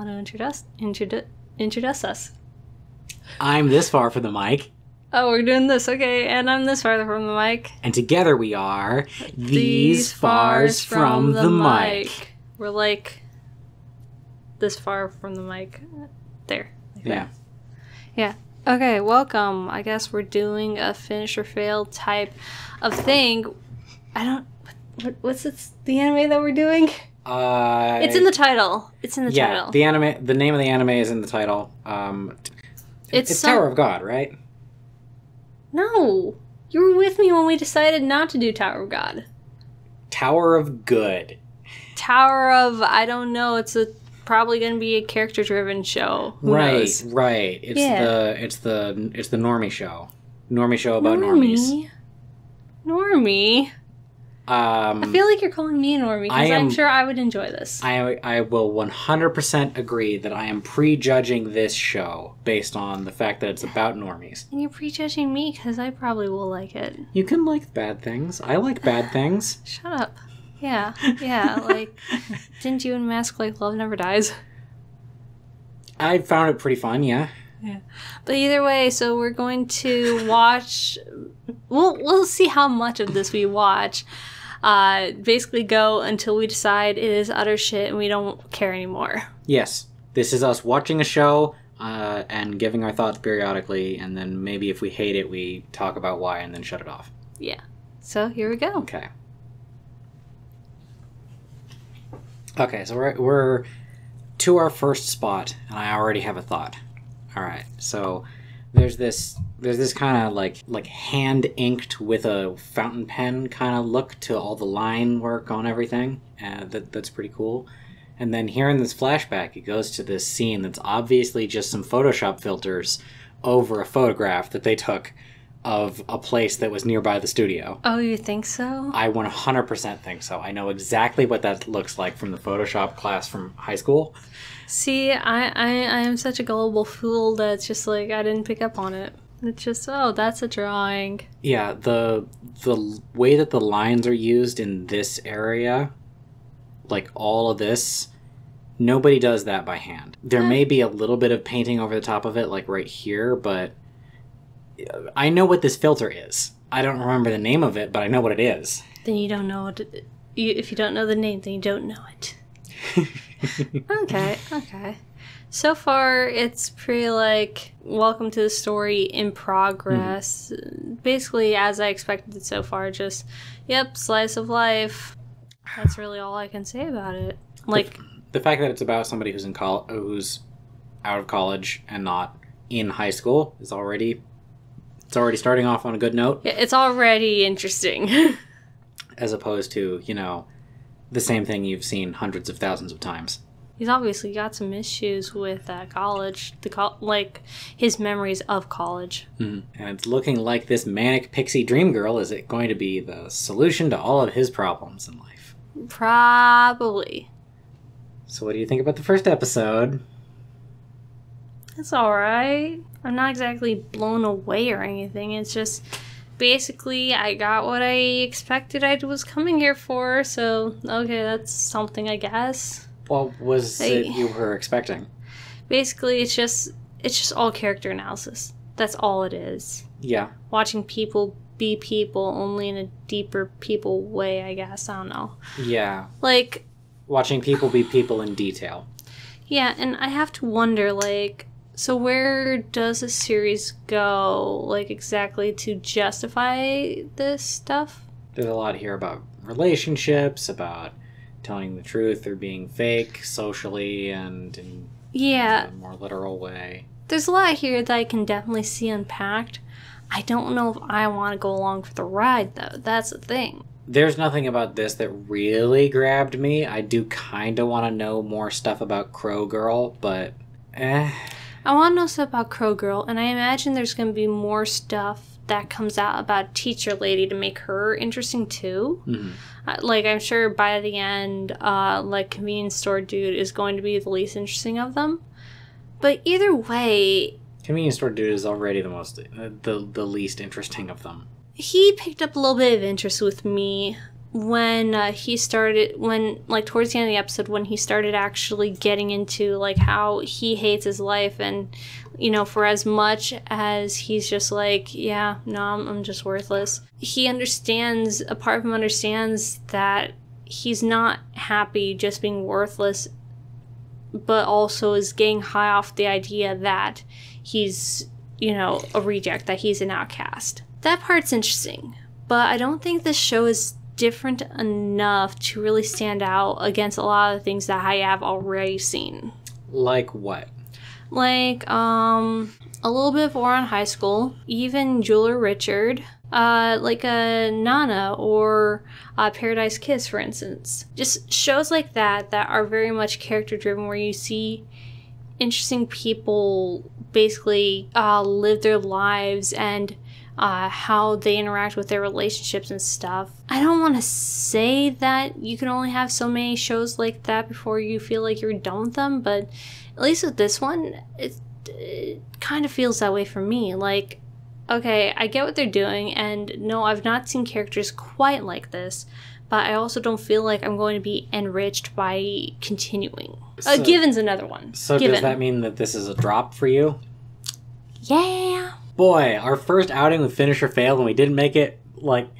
want to introduce us? I'm this far from the mic. Oh, we're doing this. Okay, and I'm this far from the mic. And together we are these fars from the mic. We're like this far from the mic. There. Like Yeah. that. Yeah. Okay, welcome. I guess we're doing a finish or fail type of thing. I don't... What's the anime that we're doing? It's in the title. It's in the title. The name of the anime is in the title. It's Tower of God, right? No. You were with me when we decided not to do Tower of God. Tower of Good. Tower of... I don't know. It's probably going to be a character-driven show. Who knows? Right. It's the normie show. Normie show about normies. Normie? I feel like you're calling me a normie because I'm sure I would enjoy this. I will 100% agree that I am prejudging this show based on the fact that it's about normies. And you're prejudging me because I probably will like it. You can like bad things. I like bad things. Shut up. Yeah, like, didn't you and Mask like Love Never Dies? I found it pretty fun, yeah. Yeah. But either way, so we're going to watch... We'll see how much of this we watch. Basically go until we decide it is utter shit and we don't care anymore. Yes. This is us watching a show and giving our thoughts periodically, and then maybe if we hate it, we talk about why and then shut it off. Yeah. So here we go. Okay, so we're to our first spot, and I already have a thought. All right, so there's this kind of like hand inked with a fountain pen kind of look to all the line work on everything. That's pretty cool. And then here in this flashback, it goes to this scene that's obviously just some Photoshop filters over a photograph that they took of a place that was nearby the studio. Oh, you think so? I 100% think so. I know exactly what that looks like from the Photoshop class from high school. See, I am such a gullible fool that it's just like, I didn't pick up on it. It's just, oh, that's a drawing. Yeah, the way that the lines are used in this area, like all of this, nobody does that by hand. There may be a little bit of painting over the top of it, like right here, but I know what this filter is. I don't remember the name of it, but I know what it is. Then you don't know if you don't know the name, then you don't know it. Okay. So far, it's pretty like, welcome to the story in progress. Basically, as I expected it so far, just, yep, slice of life. That's really all I can say about it. Like, the fact that it's about somebody who's who's out of college and not in high school is already... It's already starting off on a good note. Yeah, it's already interesting. As opposed to, the same thing you've seen hundreds of thousands of times. He's obviously got some issues with college, like his memories of college. And it's looking like this manic pixie dream girl is going to be the solution to all of his problems in life. Probably. So what do you think about the first episode? It's alright. I'm not exactly blown away or anything. It's just, basically, I got what I expected I was coming here for, so, okay, that's something, I guess. What was it you were expecting? Basically, it's just all character analysis. That's all it is. Yeah. Watching people be people, only in a deeper people way, I guess. I don't know. Yeah. Like... Watching people be people in detail. Yeah, and I have to wonder, like... So where does a series go, like, exactly to justify this stuff? There's a lot here about relationships, about telling the truth or being fake socially and in a more literal way. There's a lot here that I can definitely see unpacked. I don't know if I want to go along for the ride, though. That's the thing. There's nothing about this that really grabbed me. I do kind of want to know more stuff about Crow Girl, but I want to know stuff about Crow Girl, and I imagine there's going to be more stuff that comes out about Teacher Lady to make her interesting, too. Like, I'm sure by the end, like, Convenience Store Dude is going to be the least interesting of them. But either way... Convenience Store Dude is already the least interesting of them. He picked up a little bit of interest with me when towards the end of the episode, when he started actually getting into, like, how he hates his life, and, you know, for as much as he's just like, yeah, no, I'm just worthless, a part of him understands that he's not happy just being worthless, but also is getting high off the idea that he's, you know, a reject, that he's an outcast. That part's interesting, but I don't think this show is different enough to really stand out against a lot of the things that I have already seen. Like what? Like, a little bit of Ouran High School, even Jeweler Richard, like a Nana or Paradise Kiss, for instance. Just shows like that are very much character driven, where you see interesting people basically live their lives and how they interact with their relationships and stuff. I don't want to say that you can only have so many shows like that before you feel like you're done with them, but at least with this one, it kind of feels that way for me. Like, okay, I get what they're doing, and no, I've not seen characters quite like this, but I also don't feel like I'm going to be enriched by continuing. Given's another one. So Given. Does that mean that this is a drop for you? Yeah. Boy, our first outing with Finish or Fail, and we didn't make it, like,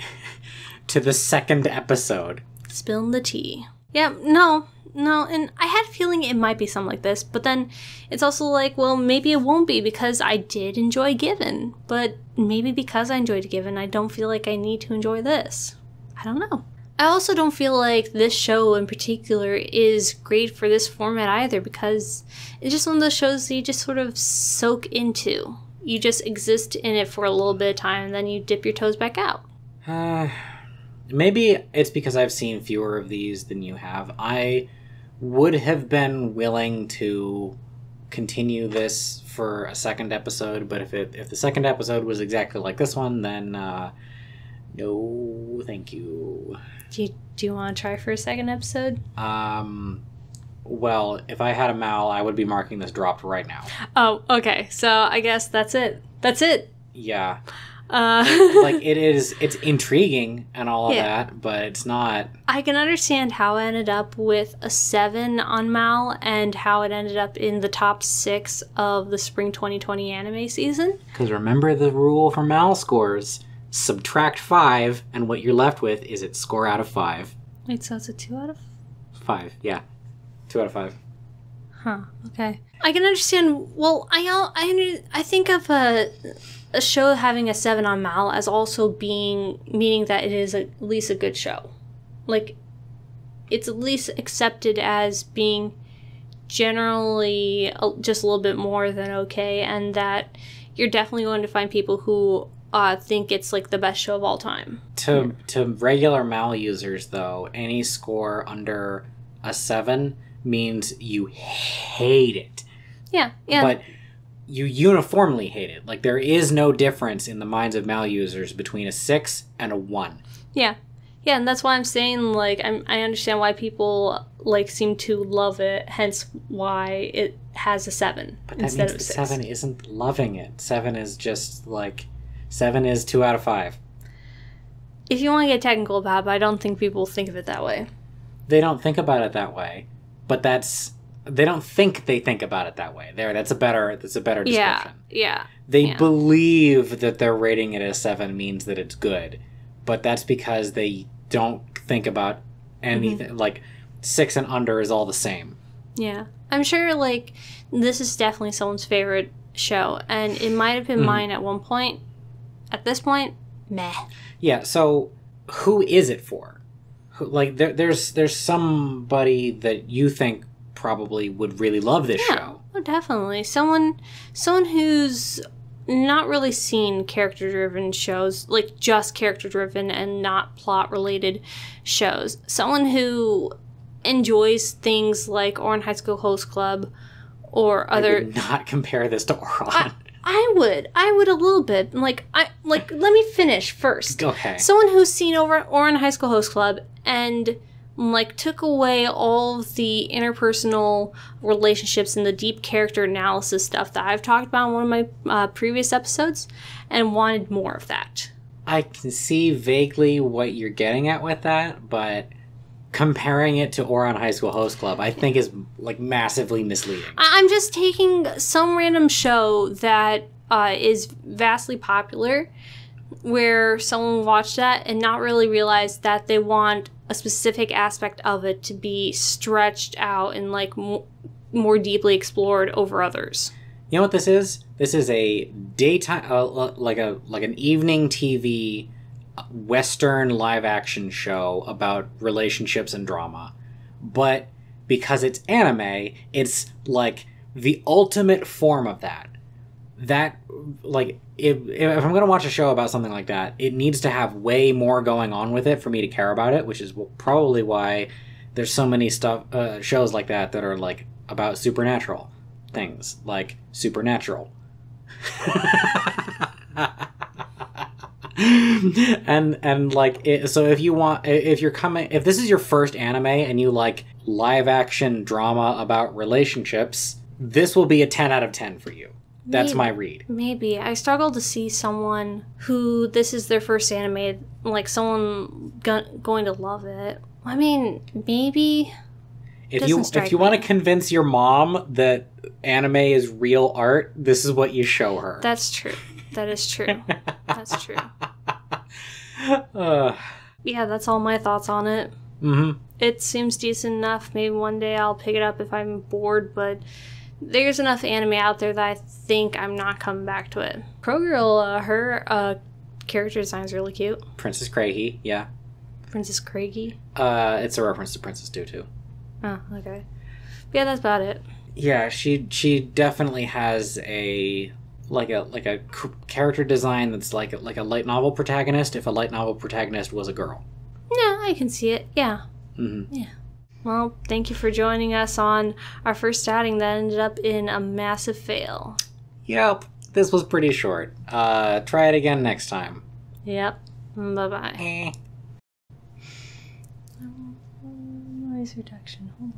to the second episode. Spilling the tea. Yeah, no, and I had a feeling it might be something like this, but then it's also like, well, maybe it won't be, because I did enjoy Given, but maybe because I enjoyed Given, I don't feel like I need to enjoy this. I don't know. I also don't feel like this show in particular is great for this format either, because it's just one of those shows that you just sort of soak into. You just exist in it for a little bit of time, and then you dip your toes back out. Maybe it's because I've seen fewer of these than you have. I would have been willing to continue this for a second episode, but if the second episode was exactly like this one, then no, thank you. Do you want to try for a second episode? Well, if I had a Mal, I would be marking this dropped right now. Oh, okay. So I guess that's it. That's it. Yeah. Like, it's intriguing and all of that, but it's not... I can understand how it ended up with a 7 on Mal, and how it ended up in the top 6 of the Spring 2020 anime season. Because remember the rule for Mal scores. Subtract 5, and what you're left with is its score out of 5. Wait, so it's a 2 out of 5, yeah. 2 out of 5. Huh, okay. I can understand, well, I think of a show having a 7 on Mal as also meaning that it is at least a good show. Like, it's at least accepted as being generally just a little bit more than okay, and that you're definitely going to find people who think it's like the best show of all time. To regular Mal users, though, any score under a 7 means you hate it. Yeah. But you uniformly hate it. Like, there is no difference in the minds of Mal users between a 6 and a 1. Yeah, and that's why I'm saying, like, I understand why people, like, seem to love it, hence why it has a 7 but that instead means of a 6. 7 isn't loving it. 7 is just, like... 7 is 2 out of 5. If you want to get technical about it, but I don't think people think of it that way. They don't think about it that way, but they don't think they think about it that way. That's a better description. Yeah. They believe that they're rating it as 7 means that it's good, but that's because they don't think about anything. Mm-hmm. Like, 6 and under is all the same. Yeah. I'm sure, like, this is definitely someone's favorite show, and it might have been mine at one point. At this point, meh. Yeah, so who is it for? Like, there's somebody that you think probably would really love this show. Oh, definitely. Someone who's not really seen character-driven shows, like just character-driven and not plot-related shows. Someone who enjoys things like Ouran High School Host Club or other... I would not compare this to Ouran. I would a little bit. Let me finish first. Okay. Someone who's seen over Ouran High School Host Club and, like, took away all of the interpersonal relationships and the deep character analysis stuff that I've talked about in one of my previous episodes and wanted more of that. I can see vaguely what you're getting at with that, but comparing it to Ouran High School Host Club, I think is like massively misleading. I'm just taking some random show that is vastly popular, where someone watched that and not really realize that they want a specific aspect of it to be stretched out and like more deeply explored over others. You know what this is? This is a daytime, like an evening TV Western live action show about relationships and drama. But because it's anime, it's like the ultimate form of that. That, like, if I'm going to watch a show about something like that, it needs to have way more going on with it for me to care about it, which is probably why there's so many shows like that are, like, about supernatural things, like Supernatural. and like so if this is your first anime and you like live action drama about relationships, this will be a 10 out of 10 for you. That's my read. Maybe. I struggle to see someone who this is their first anime, like someone going to love it. I mean, maybe. If you want to convince your mom that anime is real art, this is what you show her. That's true. That is true. That's true. Yeah, that's all my thoughts on it. Mm-hmm. It seems decent enough. Maybe one day I'll pick it up if I'm bored, but there's enough anime out there that I think I'm not coming back to it. Pro-Girl, her character design is really cute. Princess Craigie, yeah. Princess Craigie? It's a reference to Princess Tutu. Oh, okay. But yeah, that's about it. Yeah, she definitely has a character design that's like a light novel protagonist if a light novel protagonist was a girl. Yeah, I can see it. Yeah. Mm-hmm. Yeah. Well, thank you for joining us on our first outing that ended up in a massive fail. Yep. This was pretty short. Try it again next time. Yep. Bye-bye. Eh. Noise reduction. Hold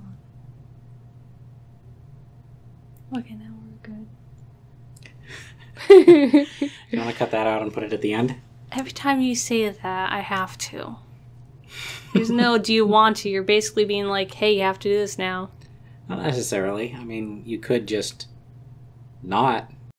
on. Okay, now we're good. You want to cut that out and put it at the end? Every time you say that, I have to. There's no do you want to. You're basically being like, hey, you have to do this now. Not necessarily. I mean, you could just not.